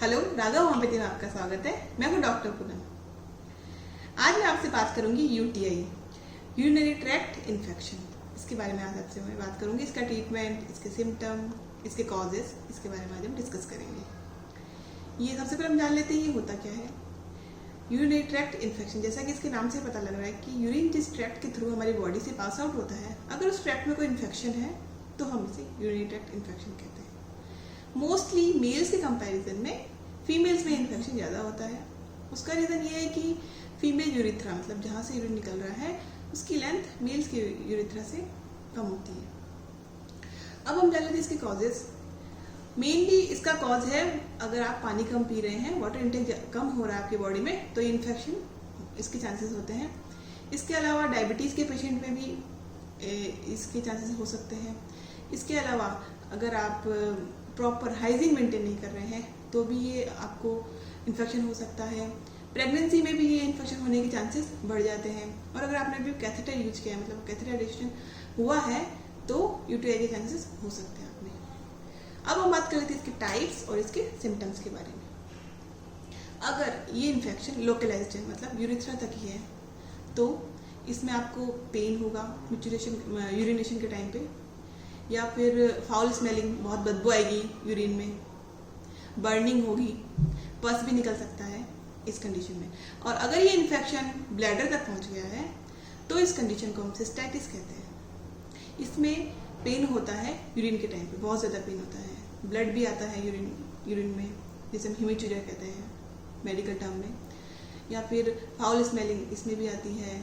Hello, Radha homeopathy में आपका स्वागत है। मैं हूँ डॉक्टर पूनम। आज मैं आपसे बात करूंगी यूटीआई, यूरिनरी ट्रैक्ट इन्फेक्शन। इसके बारे में आज आपसे मैं बात करूंगी। इसका ट्रीटमेंट, इसके सिम्टम, इसके कॉजेस, इसके बारे में आज हम डिस्कस करेंगे। ये सबसे पहले हम जान लेते हैं ये होता क्या है। यूरिनरी ट्रैक्ट इन्फेक्शन, जैसा कि इसके नाम से पता लग रहा है कि यूरिन जिस ट्रैक्ट के थ्रू हमारी बॉडी से पास आउट होता है, अगर उस ट्रैक्ट में कोई इन्फेक्शन है तो हम इसे यूरिनरी ट्रैक्ट इन्फेक्शन कहते हैं। मोस्टली मेल्स के कंपैरिजन में फीमेल्स में इन्फेक्शन ज़्यादा होता है। उसका रीज़न ये है कि फीमेल यूरिथ्रा, मतलब जहाँ से यूरिन निकल रहा है, उसकी लेंथ मेल्स की यूरिथ्रा से कम होती है। अब हम जान लेते हैं इसके कॉजेस। मेनली इसका कॉज है, अगर आप पानी कम पी रहे हैं, वाटर इंटेक कम हो रहा है आपकी बॉडी में, तो इन्फेक्शन इसके चांसेस होते हैं। इसके अलावा डायबिटीज़ के पेशेंट में भी इसके चांसेस हो सकते हैं। इसके अलावा अगर आप प्रॉपर हाइजीन मेंटेन नहीं कर रहे हैं तो भी ये आपको इन्फेक्शन हो सकता है। प्रेगनेंसी में भी ये इन्फेक्शन होने के चांसेस बढ़ जाते हैं। और अगर आपने भी कैथेटर यूज किया है, मतलब कैथेटराइजेशन हुआ है, तो यूटीआई के चांसेस हो सकते हैं आप में। अब हम बात कर लेते हैं इसके टाइप्स और इसके सिम्टम्स के बारे में। अगर ये इन्फेक्शन लोकलाइज्ड है, मतलब यूरिथ्रा तक ही है, तो इसमें आपको पेन होगा यूरिनेशन के टाइम पे, या फिर फाउल स्मेलिंग, बहुत बदबू आएगी यूरिन में, बर्निंग होगी, पस भी निकल सकता है इस कंडीशन में। और अगर ये इन्फेक्शन ब्लैडर तक पहुंच गया है तो इस कंडीशन को हम सिस्टाइटिस कहते हैं। इसमें पेन होता है यूरिन के टाइम पे, बहुत ज़्यादा पेन होता है, ब्लड भी आता है यूरिन में, जिसे हम हेमीचूरिया कहते हैं मेडिकल टर्म में, या फिर फाउल स्मेलिंग इसमें भी आती है,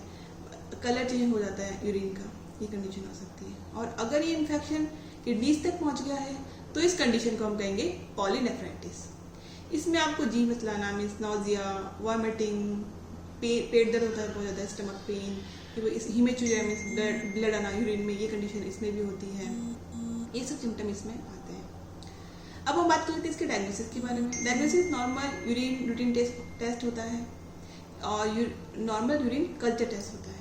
कलर चेंज हो जाता है यूरिन का, ये कंडीशन हो सकती है। और अगर ये इन्फेक्शन किडनीज तक पहुंच गया है तो इस कंडीशन को हम कहेंगे पॉलीनेफ्राइटिस। इसमें आपको जी मचलाना, मीन्स नोजिया, वॉमिटिंग, पेट दर्द होता है बहुत ज़्यादा, स्टमक पेन, हीमेचूरिया मीन्स ब्लड आना यूरिन में, ये कंडीशन इसमें भी होती है। ये सब सिम्टम इसमें आते हैं। अब हम बात कर लेते हैं इसके डायग्नोसिस के बारे में। Diagnosis normal urine routine test होता है और नॉर्मल यूरिन कल्चर टेस्ट होता है।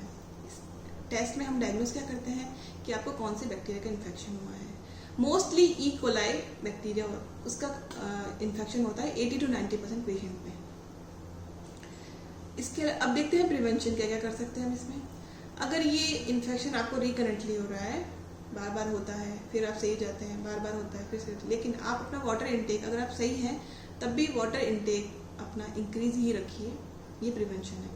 टेस्ट में हम डायग्नोस क्या करते हैं कि आपको कौन से बैक्टीरिया का इन्फेक्शन हुआ है। मोस्टली ई कोलाई बैक्टीरिया, उसका इन्फेक्शन होता है 80 to 90% पेशेंट में। इसके अब देखते हैं प्रिवेंशन क्या क्या कर सकते हैं हम इसमें। अगर ये इन्फेक्शन आपको रिकरेंटली हो रहा है, बार बार होता है, फिर आप सही जाते हैं, बार बार होता है फिर सही, लेकिन आप अपना वाटर इनटेक, अगर आप सही हैं तब भी वाटर इनटेक अपना इंक्रीज ही रखिए, ये प्रिवेंशन है।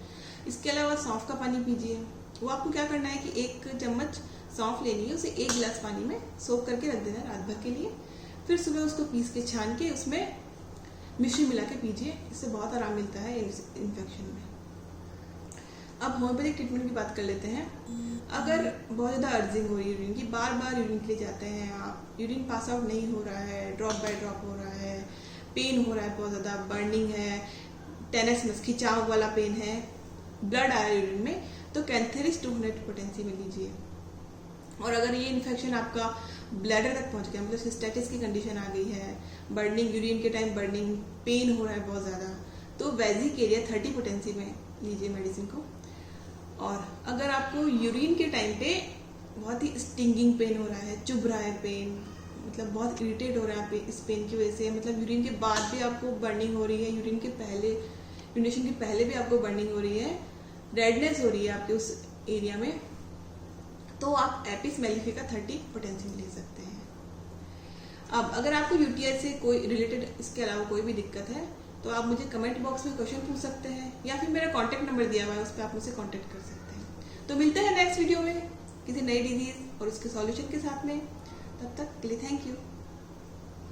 इसके अलावा सौंफ का पानी पीजिए। वो आपको क्या करना है कि 1 चम्मच सौंफ लेनी है, उसे 1 गिलास पानी में सोख करके रख देना रात भर के लिए, फिर सुबह उसको पीस के छान के उसमें मिश्री मिला के पीजिए। इससे बहुत आराम मिलता है इन्फेक्शन में। अब होम्योपैथिक ट्रीटमेंट की बात कर लेते हैं। अगर बहुत ज़्यादा अर्जिंग हो रही है यूरिन की, बार बार यूरिन के लिए जाते हैं आप, यूरिन पास आउट नहीं हो रहा है, ड्रॉप बाय ड्रॉप हो रहा है, पेन हो रहा है, बहुत ज़्यादा बर्निंग है, टेनेसनेस खिंचाव वाला पेन है, ब्लड आ रहा है यूरिन में, तो कैंथेरिस 200 पोटेंसी में लीजिए। और अगर ये इन्फेक्शन आपका ब्लैडर तक पहुंच गया, मतलब सिस्टाइटिस की कंडीशन आ गई है, बर्निंग यूरिन के टाइम बर्निंग, पेन हो रहा है बहुत ज़्यादा, तो वेजिकेरिया 30 पोटेंसी में लीजिए मेडिसिन को। और अगर आपको यूरिन के टाइम पे बहुत ही स्टिंगिंग पेन हो रहा है, चुभ रहा है पेन, मतलब बहुत इरिटेट हो रहा है इस पेन की वजह से, मतलब यूरिन के बाद भी आपको बर्निंग हो रही है, यूरिनेशन के पहले भी आपको बर्निंग हो रही है, रेडनेस हो रही है आपके उस एरिया में, तो आप एपिस मेलिफिका 30 पोटेंसी ले सकते हैं। अब अगर आपको यूटीआई से कोई रिलेटेड इसके अलावा कोई भी दिक्कत है तो आप मुझे कमेंट बॉक्स में क्वेश्चन पूछ सकते हैं, या फिर मेरा कॉन्टैक्ट नंबर दिया हुआ है, उस पर आप मुझसे कॉन्टैक्ट कर सकते हैं। तो मिलते हैं नेक्स्ट वीडियो में किसी नई डिजीज और उसके सॉल्यूशन के साथ में। तब तक के लिए थैंक यू।